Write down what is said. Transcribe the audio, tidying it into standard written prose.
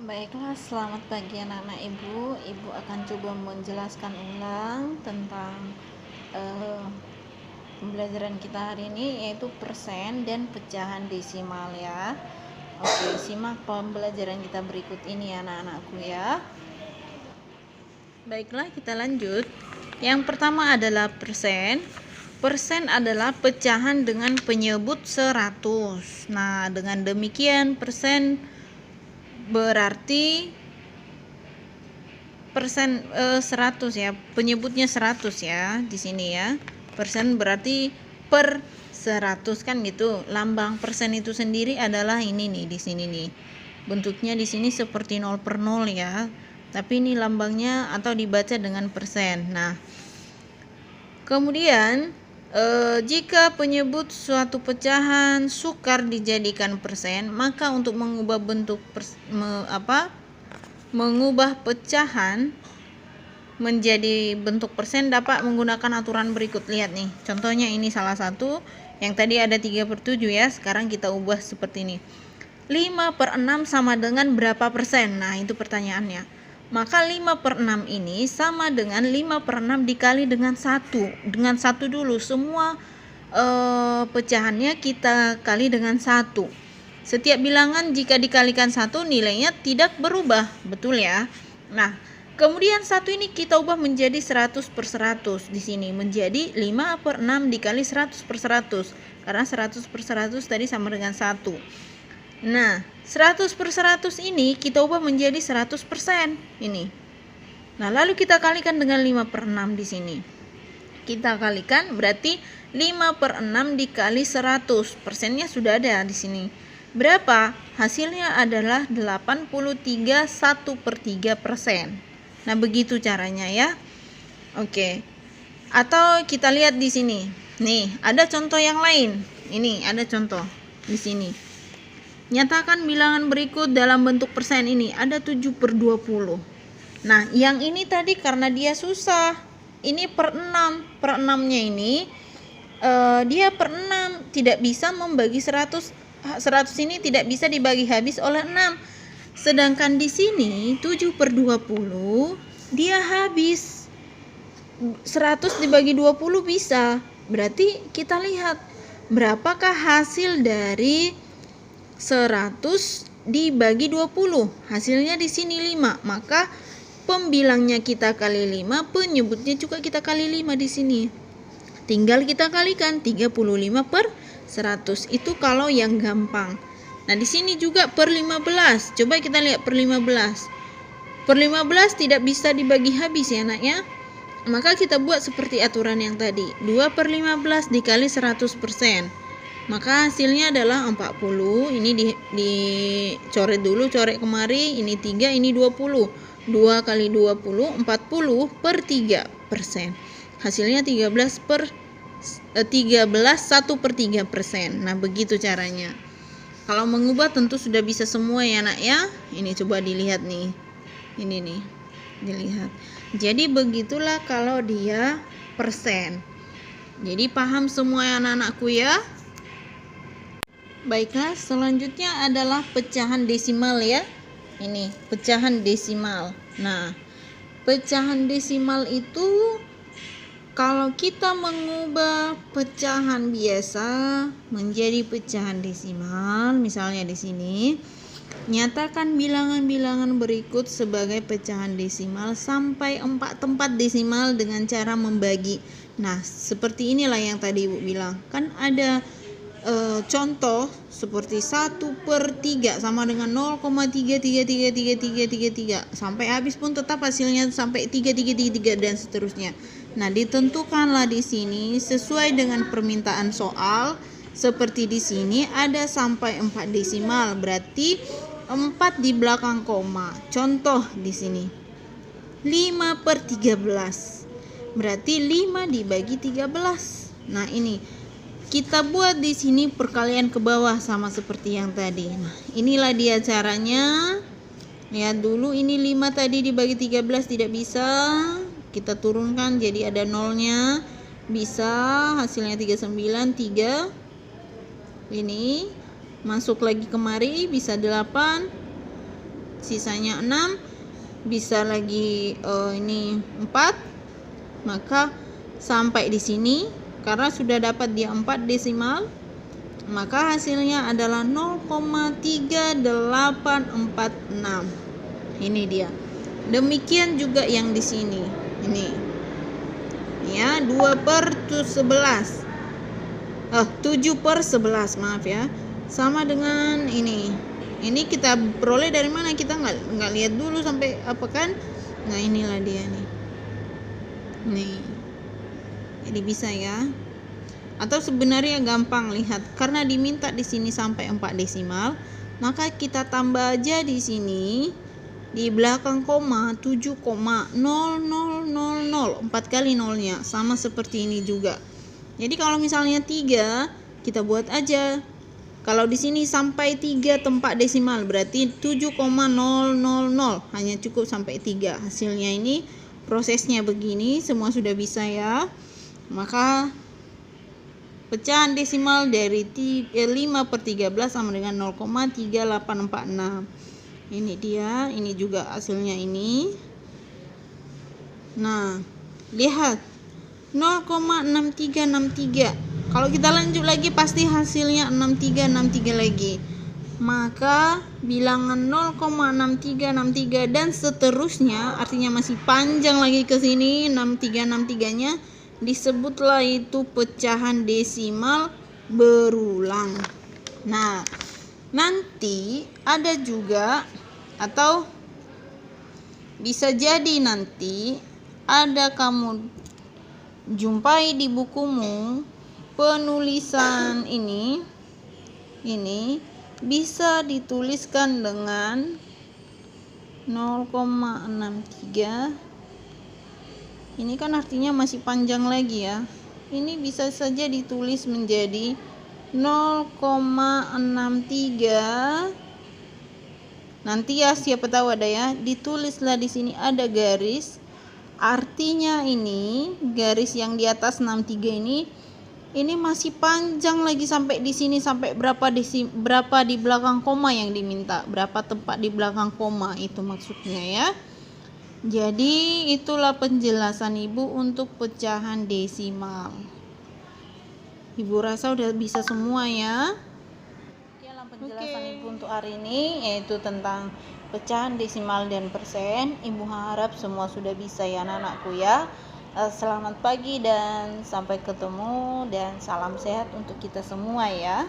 Baiklah, selamat pagi anak-anak ibu. Ibu akan coba menjelaskan ulang tentang eh, pembelajaran kita hari ini, yaitu persen dan pecahan desimal ya. Oke, simak pembelajaran kita berikut ini anak-anakku ya. Baiklah, kita lanjut. Yang pertama adalah persen. Persen adalah pecahan dengan penyebut 100. Nah, dengan demikian persen berarti persen 100 ya, penyebutnya 100 ya di sini ya. Persen berarti per 100 kan gitu. Lambang persen itu sendiri adalah ini nih di sini nih. Bentuknya di sini seperti 0/0 ya. Tapi ini lambangnya atau dibaca dengan persen. Nah, kemudian jika penyebut suatu pecahan sukar dijadikan persen, maka untuk mengubah bentuk mengubah pecahan menjadi bentuk persen dapat menggunakan aturan berikut. Lihat nih, contohnya ini salah satu. Yang tadi ada 3/7 ya, sekarang kita ubah seperti ini. 5/6 sama dengan berapa persen? Nah, itu pertanyaannya. Maka 5/6 ini sama dengan 5/6 dikali dengan 1. Dengan 1 dulu, semua pecahannya kita kali dengan 1. Setiap bilangan jika dikalikan 1 nilainya tidak berubah, betul ya? Nah, kemudian 1 ini kita ubah menjadi 100/100 di sini, menjadi 5/6 dikali 100/100. Karena 100/100 tadi sama dengan 1. Nah, 100/100 ini kita ubah menjadi 100% ini. Nah, lalu kita kalikan dengan 5/6 di sini. Kita kalikan berarti 5/6 dikali 100. Persennya sudah ada di sini. Berapa? Hasilnya adalah 83 1/3%. Nah, begitu caranya ya. Oke. Atau kita lihat di sini. Nih, ada contoh yang lain. Ini ada contoh di sini. Nyatakan bilangan berikut dalam bentuk persen ini. Ada 7/20. Nah, yang ini tadi karena dia susah. Ini per 6. Per 6-nya ini dia per 6 tidak bisa membagi 100. 100 ini tidak bisa dibagi habis oleh 6. Sedangkan di sini 7/20 dia habis. 100 dibagi 20 bisa. Berarti kita lihat berapakah hasil dari 100 dibagi 20. Hasilnya di sini 5. Maka pembilangnya kita kali 5, penyebutnya juga kita kali 5 di sini. Tinggal kita kalikan 35/100. Itu kalau yang gampang. Nah, di sini juga per 15. Coba kita lihat per 15. Per 15 tidak bisa dibagi habis ya, Nak ya. Maka kita buat seperti aturan yang tadi. 2/15 dikali 100%. Maka hasilnya adalah 40. Ini dicoret dulu, coret kemari. Ini 3, ini 20. 2 kali 20, 40/3%. Hasilnya 13 1/3%. Nah, begitu caranya. Kalau mengubah tentu sudah bisa semua ya, Nak ya. Ini coba dilihat nih. Ini nih. Dilihat. Jadi begitulah kalau dia persen. Jadi paham semua ya anak-anakku ya. Baiklah, selanjutnya adalah pecahan desimal ya. Ini pecahan desimal. Nah, pecahan desimal itu kalau kita mengubah pecahan biasa menjadi pecahan desimal, misalnya di sini, nyatakan bilangan-bilangan berikut sebagai pecahan desimal sampai 4 tempat desimal dengan cara membagi. Nah, seperti inilah yang tadi Ibu bilang. Kan ada contoh seperti 1/3 sama dengan 0,3333333 sampai habis pun tetap hasilnya sampai 3333 dan seterusnya. Nah, ditentukanlah di sini sesuai dengan permintaan soal. Seperti di sini ada sampai 4 desimal, berarti 4 di belakang koma. Contoh di sini 5/13, berarti 5 dibagi 13. Nah, ini kita buat di sini perkalian ke bawah sama seperti yang tadi. Nah, inilah dia caranya. Lihat dulu, ini 5 tadi dibagi 13 tidak bisa. Kita turunkan jadi ada nolnya. Bisa, hasilnya 39, 3. Ini masuk lagi kemari bisa 8. sisanya 6, bisa lagi ini 4, maka sampai di sini karena sudah dapat dia 4 desimal, maka hasilnya adalah 0,3846. Ini dia. Demikian juga yang di sini. Ini. Ya, 2/11. 7/11, maaf ya. Sama dengan ini. Ini kita peroleh dari mana? Kita nggak lihat dulu sampai apa kan? Nah, inilah dia nih. Nih. Jadi bisa ya. Atau sebenarnya gampang, lihat, karena diminta di sini sampai 4 desimal, maka kita tambah aja di sini di belakang koma 7,0000, 4 kali nolnya, sama seperti ini juga. Jadi kalau misalnya 3, kita buat aja. Kalau di sini sampai 3 tempat desimal berarti 7,000, hanya cukup sampai 3. Hasilnya ini prosesnya begini, semua sudah bisa ya. Maka pecahan desimal dari 5/13 sama dengan 0,3846. Ini dia, ini juga hasilnya ini. Nah, lihat 0,6363. Kalau kita lanjut lagi pasti hasilnya 6363 lagi. Maka bilangan 0,6363 dan seterusnya, artinya masih panjang lagi ke sini 6363-nya, disebutlah itu pecahan desimal berulang. Nah, nanti ada juga, atau bisa jadi nanti ada kamu jumpai di bukumu penulisan ini bisa dituliskan dengan 0,63. Ini kan artinya masih panjang lagi ya. Ini bisa saja ditulis menjadi 0,63. Nanti ya, siapa tahu ada ya, ditulislah di sini ada garis. Artinya ini garis yang di atas 63 ini masih panjang lagi sampai di sini, sampai berapa di belakang koma yang diminta, berapa tempat di belakang koma itu maksudnya ya. Jadi itulah penjelasan Ibu untuk pecahan desimal. Ibu rasa udah bisa semua ya. Sekianlah penjelasan Ibu untuk hari ini, yaitu tentang pecahan desimal dan persen. Ibu harap semua sudah bisa ya anak-anakku ya. Selamat pagi dan sampai ketemu, dan salam sehat untuk kita semua ya.